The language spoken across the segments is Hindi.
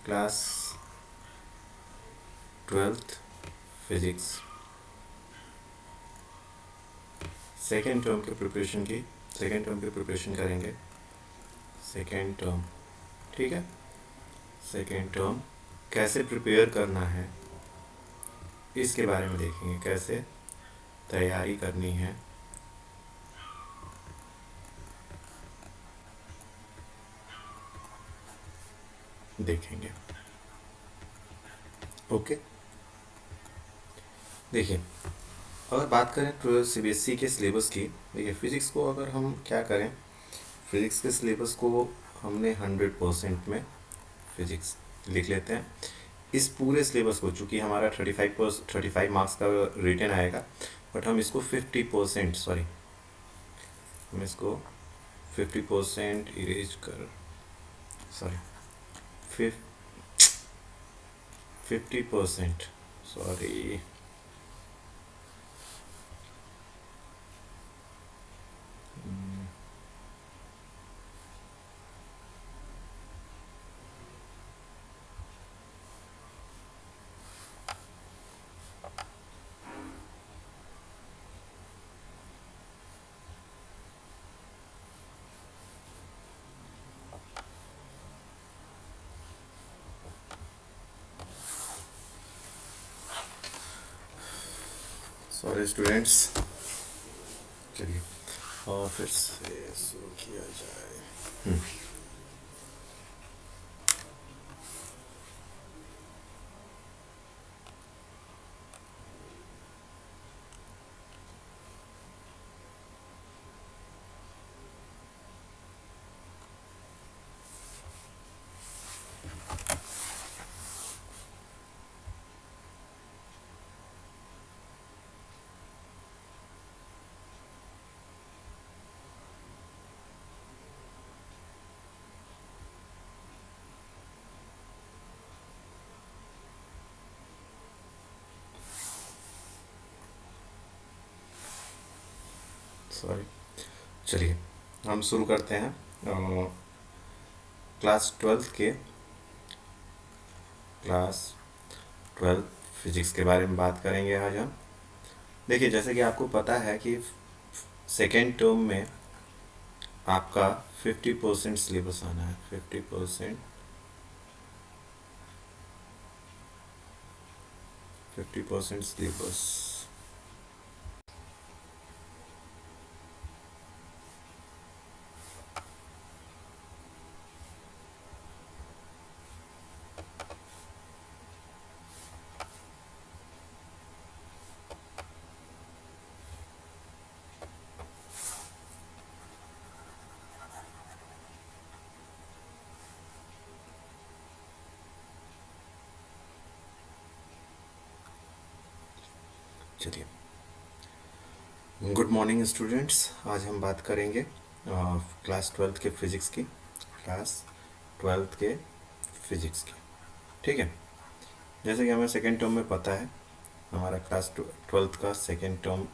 Class 12th physics second term की प्रिपरेशन करेंगे। सेकेंड टर्म, ठीक है। सेकेंड टर्म कैसे प्रिपेयर करना है इसके बारे में देखेंगे, कैसे तैयारी करनी है। देखेंगे, ओके। देखिए, अगर बात करें तो सीबीएसई के सिलेबस की, देखिए फिज़िक्स को अगर हम क्या करें, फिज़िक्स के सिलेबस को हमने 100% में फिज़िक्स लिख लेते हैं। इस पूरे सिलेबस को, चूँकि हमारा 35 मार्क्स का रिटन आएगा, बट हम इसको 50%, सॉरी, हम इसको 50% इरेज कर, सॉरी 50%, सॉरी, सॉरी स्टूडेंट्स। चलिए और फिर से शुरू किया जाए। सॉरी, चलिए हम शुरू करते हैं। क्लास 12 फिजिक्स के बारे में बात करेंगे आज हम। देखिए, जैसे कि आपको पता है कि सेकेंड टर्म में आपका 50% सिलेबस आना है। 50% सिलेबस। चलिए, गुड मॉर्निंग स्टूडेंट्स। आज हम बात करेंगे क्लास 12 के फिजिक्स की। क्लास 12 के फिजिक्स की, ठीक है। जैसे कि हमें सेकेंड टर्म में पता है, हमारा क्लास 12 का सेकेंड टर्म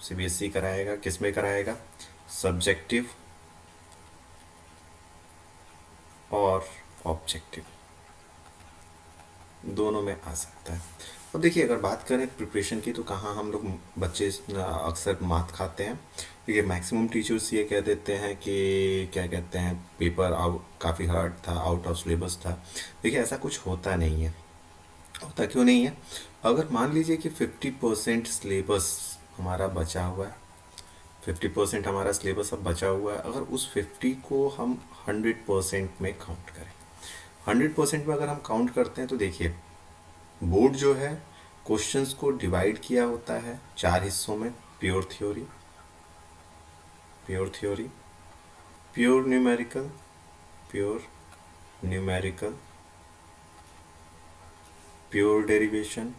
सीबीएसई कराएगा। किस में कराएगा? सब्जेक्टिव और ऑब्जेक्टिव, दोनों में आ सकता है। अब देखिए, अगर बात करें प्रिपरेशन की, तो कहाँ हम लोग बच्चे अक्सर मात खाते हैं। देखिए, मैक्सिमम टीचर्स ये कह देते हैं कि क्या कहते हैं, पेपर आउट काफ़ी हार्ड था, आउट ऑफ सिलेबस था। देखिए, ऐसा कुछ होता नहीं है। होता क्यों नहीं है? अगर मान लीजिए कि 50% सिलेबस हमारा बचा हुआ है, 50% हमारा सिलेबस अब बचा हुआ है, अगर उस 50 को हम 100% में काउंट करें, 100% में अगर हम काउंट करते हैं, तो देखिए बोर्ड जो है क्वेश्चंस को डिवाइड किया होता है 4 हिस्सों में। Pure theory, pure numerical, pure numerical, pure derivation,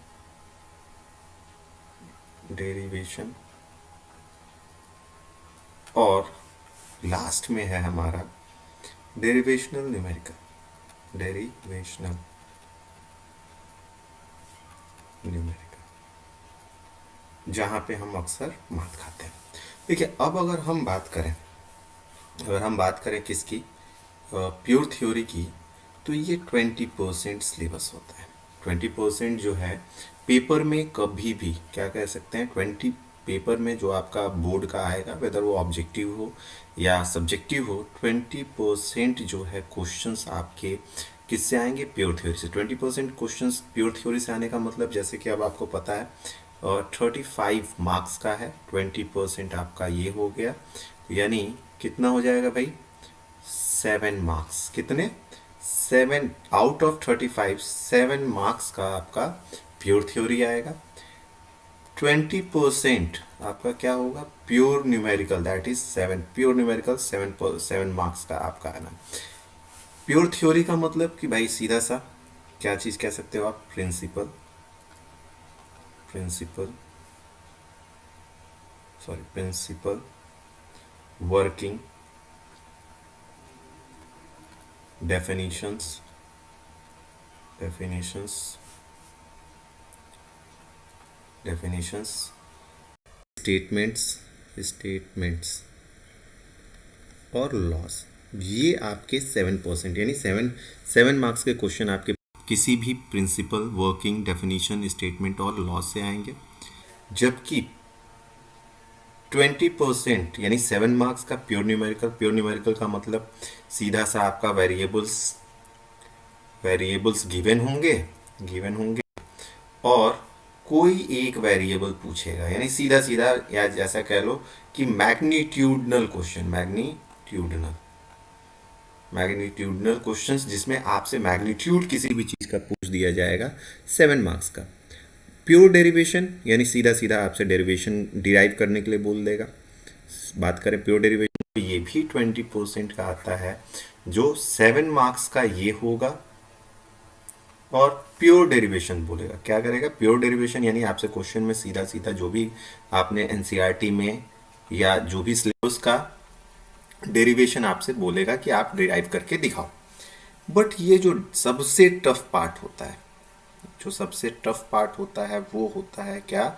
और लास्ट में है हमारा डेरिवेशनल न्यूमेरिकल, जहाँ पे हम अक्सर मात खाते हैं। देखिए, अब अगर हम बात करें किसकी, प्योर थ्योरी की, तो ये 20% सिलेबस होता है। 20% जो है पेपर में कभी भी क्या कह सकते हैं, 20 पेपर में जो आपका बोर्ड का आएगा, वेदर वो ऑब्जेक्टिव हो या सब्जेक्टिव हो, 20% जो है क्वेश्चंस आपके किससे आएंगे, प्योर थ्योरी से। 20% क्वेश्चंस प्योर थ्योरी से आने का मतलब, जैसे कि अब आपको पता है 35 मार्क्स का है, 20% आपका ये हो गया, यानी कितना हो जाएगा भाई, 7 मार्क्स। कितने, 7 आउट ऑफ 35, 7 मार्क्स का आपका प्योर थ्योरी आएगा। 20% आपका क्या होगा, pure numerical, that is 7, pure numerical 7 marks का आपका आना। प्योर थ्योरी का मतलब कि भाई सीधा सा क्या चीज़ कह सकते हो आप, principle, principle sorry principle, working, definitions, definitions, definitions, statements, statements और लॉस। ये आपके 7%, यानी 7 मार्क्स के क्वेश्चन आपके किसी भी प्रिंसिपल, वर्किंग, डेफिनेशन, स्टेटमेंट और लॉस से आएंगे। जबकि 20% यानी 7 मार्क्स का प्योर न्यूमेरिकल, प्योर न्यूमेरिकल का मतलब सीधा सा आपका वेरिएबल्स, वेरिएबल्स गिवन होंगे और कोई एक वेरिएबल पूछेगा, यानी सीधा सीधा, या जैसा कह लो कि मैग्नीट्यूडनल क्वेश्चन, मैग्नीट्यूडनल क्वेश्चंस, जिसमें आपसे मैग्नीट्यूड किसी भी चीज़ का पूछ दिया जाएगा, 7 मार्क्स का। प्योर डेरिवेशन यानी सीधा सीधा आपसे डेरिवेशन डिराइव करने के लिए बोल देगा। बात करें प्योर डेरिवेशन, तो ये भी 20% का आता है, जो 7 मार्क्स का ये होगा। और प्योर डेरिवेशन बोलेगा, क्या करेगा, प्योर डेरिवेशन यानी आपसे क्वेश्चन में सीधा सीधा जो भी आपने एनसीईआरटी में या जो भी सिलेबस का डेरिवेशन आपसे बोलेगा कि आप डिराइव करके दिखाओ। बट ये जो सबसे टफ पार्ट होता है, जो सबसे टफ पार्ट होता है वो होता है क्या,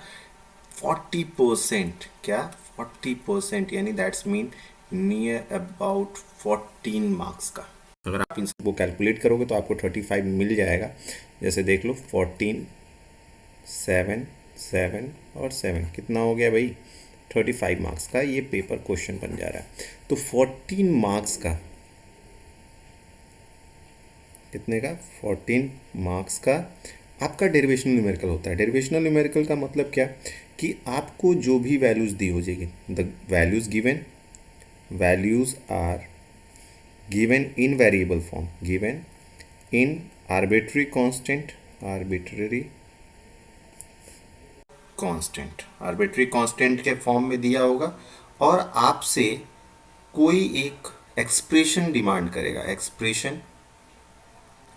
40%, क्या 40%, यानी that's mean near about 14 marks का। अगर आप इन सबको कैलकुलेट करोगे तो आपको 35 मिल जाएगा। जैसे देख लो 14, 7, 7 और 7, कितना हो गया भाई, 35 मार्क्स का ये पेपर क्वेश्चन बन जा रहा है। तो 14 मार्क्स का, कितने का, 14 मार्क्स का आपका डेरिवेशनल न्यूमेरिकल होता है। डेरिवेशनल न्यूमेरिकल का मतलब क्या, कि आपको जो भी वैल्यूज दी हो जाएगी, the values given, values are given in variable form, given in arbitrary constant, arbitrary constant के फॉर्म में दिया होगा, और आपसे कोई एक एक्सप्रेशन डिमांड करेगा,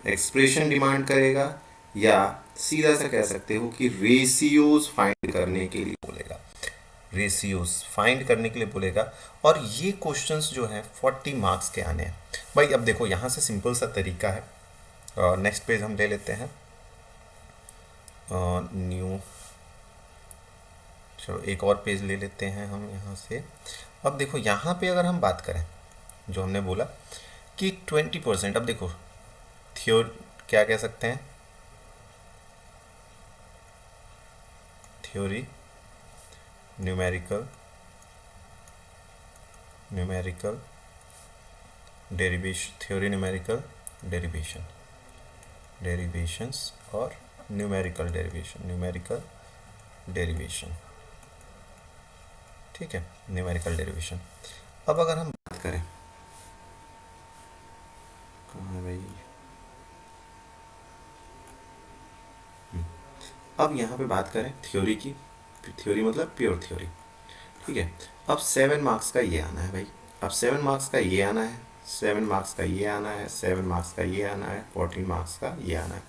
एक्सप्रेशन डिमांड करेगा, या सीधा सा कह सकते हो कि रेशियोज फाइंड करने के लिए बोलेगा, रेशियोज फाइंड करने के लिए बोलेगा। और ये क्वेश्चंस जो हैं 40 मार्क्स के आने हैं भाई। अब देखो यहाँ से सिंपल सा तरीका है, नेक्स्ट पेज हम ले लेते हैं, न्यू, चलो एक और पेज ले लेते हैं हम यहाँ से। अब देखो यहाँ पे अगर हम बात करें, जो हमने बोला कि 20%, अब देखो क्या कह सकते हैं, theory, numerical, derivation, theory, numerical, derivations और न्यूमेरिकल डेरिवेशन, ठीक है, न्यूमेरिकल डेरिवेशन। अब अगर हम बात करें, कहाँ है भाई, अब यहाँ पे बात करें थ्योरी की, थ्योरी मतलब प्योर थ्योरी, ठीक है। अब 7 मार्क्स का ये आना है भाई, अब 7 मार्क्स का ये आना है, 7 मार्क्स का ये आना है, 7 मार्क्स का ये आना है, 14 मार्क्स का ये आना है।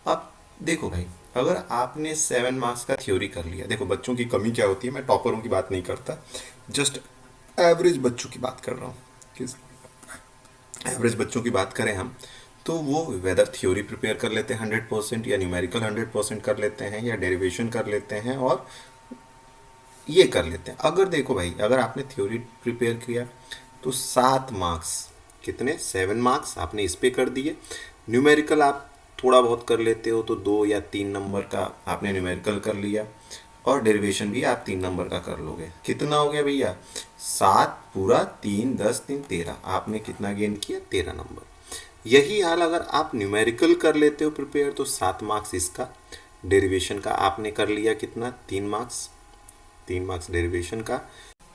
अब देखो भाई, अगर आपने 7 मार्क्स का थ्योरी कर लिया, देखो बच्चों की कमी क्या होती है, मैं टॉपरों की बात नहीं करता, जस्ट एवरेज बच्चों की बात कर रहा हूँ। किस एवरेज बच्चों की बात करें हम, तो वो वेदर थ्योरी प्रिपेयर कर लेते हैं 100%, या न्यूमेरिकल 100% कर लेते हैं, या डेरिवेशन कर लेते हैं, और ये कर लेते हैं। अगर देखो भाई, अगर आपने थ्योरी प्रिपेयर किया तो 7 मार्क्स, कितने, 7 मार्क्स आपने इस पे कर दिए, न्यूमेरिकल आप थोड़ा बहुत कर लेते हो तो 2 या 3 नंबर का आपने न्यूमेरिकल कर लिया, और डेरिवेशन भी आप 3 नंबर का कर लोगे। कितना हो गया भैया? 7 पूरा 3 10 3 13, आपने कितना गेन किया? 13 नंबर। यही हाल अगर आप न्यूमेरिकल कर लेते हो प्रिपेयर तो 7 मार्क्स इसका, डेरिवेशन का आपने कर लिया कितना? 3 मार्क्स, 3 मार्क्स डेरिवेशन का।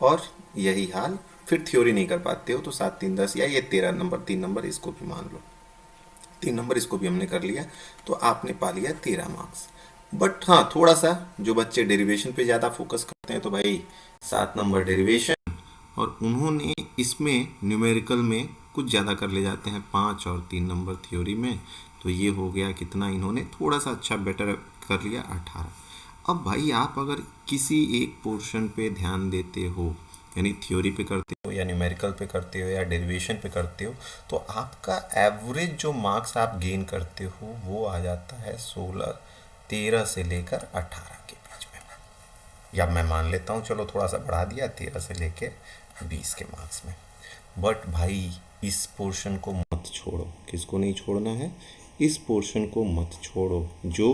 और यही हाल फिर थ्योरी नहीं कर पाते हो तो 7 3 10, या ये 13 नंबर, 3 नंबर इसको भी मान लो, 3 नंबर इसको भी हमने कर लिया, तो आपने पा लिया 13 मार्क्स। बट हाँ, थोड़ा सा जो बच्चे डेरिवेशन पे ज़्यादा फोकस करते हैं तो भाई 7 नंबर डेरिवेशन, और उन्होंने इसमें न्यूमेरिकल में कुछ ज़्यादा कर ले जाते हैं 5 और 3 नंबर थ्योरी में, तो ये हो गया कितना, इन्होंने थोड़ा सा अच्छा बेटर कर लिया 18। अब भाई आप अगर किसी एक पोर्शन पे ध्यान देते हो, यानी थ्योरी पे करते हो या न्यूमेरिकल पे करते हो या डेरिवेशन पे करते हो, तो आपका एवरेज जो मार्क्स आप गेन करते हो वो आ जाता है 16, 13 से लेकर 18 के बीच में। या मैं मान लेता हूँ, चलो थोड़ा सा बढ़ा दिया, 13 से लेके 20 के मार्क्स में। बट भाई इस पोर्शन को मत छोड़ो। किसको नहीं छोड़ना है? इस पोर्शन को मत छोड़ो जो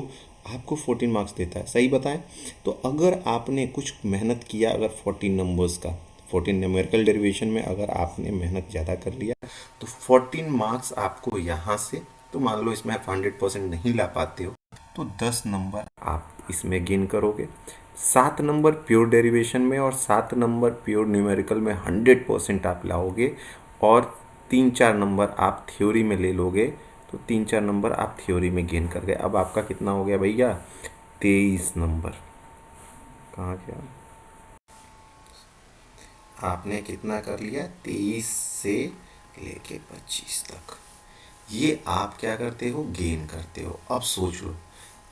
आपको 14 मार्क्स देता है। सही बताएं तो अगर आपने कुछ मेहनत किया, अगर 14 नंबर्स का, 14 न्यूमेरिकल डेरिवेशन में अगर आपने मेहनत ज़्यादा कर लिया तो 14 मार्क्स आपको यहाँ से, तो मान लो इसमें आप 100% नहीं ला पाते हो तो 10 नंबर आप इसमें गेन करोगे। 7 नंबर प्योर डेरिवेशन में और 7 नंबर प्योर न्यूमेरिकल में 100% आप लाओगे, और 3 4 नंबर आप थ्योरी में ले लोगे, तो 3 4 नंबर आप थ्योरी में गेन कर गए। अब आपका कितना हो गया भैया? 23 नंबर। कहाँ गया? आपने कितना कर लिया? 23 से लेके 25 तक। ये आप क्या करते हो? गेन करते हो। अब सोच लो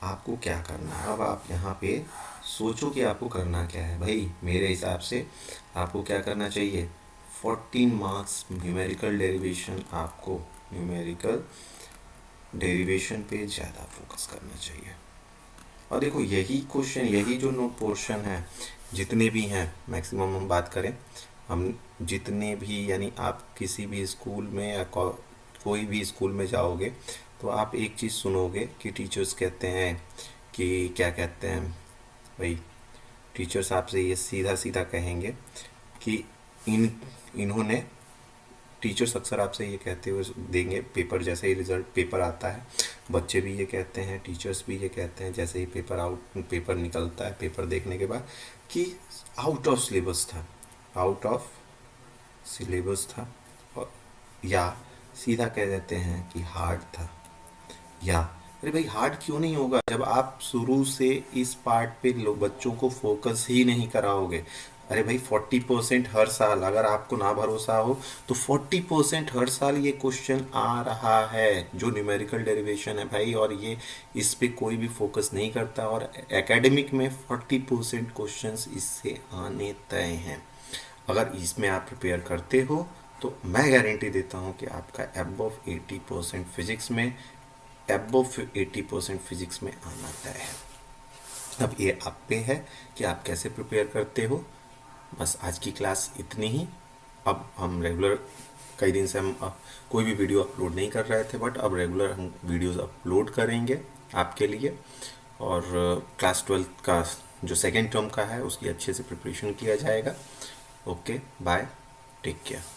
आपको क्या करना है। अब आप यहाँ पे सोचो कि आपको करना क्या है। भाई मेरे हिसाब से आपको क्या करना चाहिए? 14 मार्क्स न्यूमेरिकल डेरिवेशन, आपको न्यूमेरिकल डेरिवेशन पे ज़्यादा फोकस करना चाहिए। और देखो यही क्वेश्चन, यही जो नो पोर्शन है, जितने भी हैं मैक्सिमम हम बात करें, हम जितने भी, यानी आप किसी भी स्कूल में या कोई भी स्कूल में जाओगे तो आप एक चीज़ सुनोगे कि टीचर्स कहते हैं कि क्या कहते हैं भाई, टीचर्स आपसे ये सीधा सीधा कहेंगे कि इन्होंने, टीचर्स अक्सर आपसे ये कहते हुए देंगे, पेपर जैसे ही रिजल्ट पेपर आता है, बच्चे भी ये कहते हैं, टीचर्स भी ये कहते हैं जैसे ही पेपर निकलता है, पेपर देखने के बाद, कि आउट ऑफ सिलेबस था, आउट ऑफ सिलेबस था, और या सीधा कह देते हैं कि हार्ड था। या अरे भाई हार्ड क्यों नहीं होगा जब आप शुरू से इस पार्ट पे लोग बच्चों को फोकस ही नहीं कराओगे। अरे भाई 40% हर साल, अगर आपको ना भरोसा हो तो 40% हर साल ये क्वेश्चन आ रहा है जो न्यूमेरिकल डेरिवेशन है भाई, और ये इस पे कोई भी फोकस नहीं करता, और एकेडमिक में 40% क्वेश्चंस इससे आने तय हैं। अगर इसमें आप प्रिपेयर करते हो तो मैं गारंटी देता हूँ कि आपका अबव 80% फिजिक्स में, अबव 80% फिजिक्स में आना तय है। अब ये आप पे है कि आप कैसे प्रिपेयर करते हो। बस आज की क्लास इतनी ही। अब हम रेगुलर, कई दिन से हम कोई भी वीडियो अपलोड नहीं कर रहे थे, बट अब रेगुलर हम वीडियोस अपलोड करेंगे आपके लिए। और क्लास 12 का जो सेकेंड टर्म का है उसकी अच्छे से प्रिपरेशन किया जाएगा। Okay bye, take care.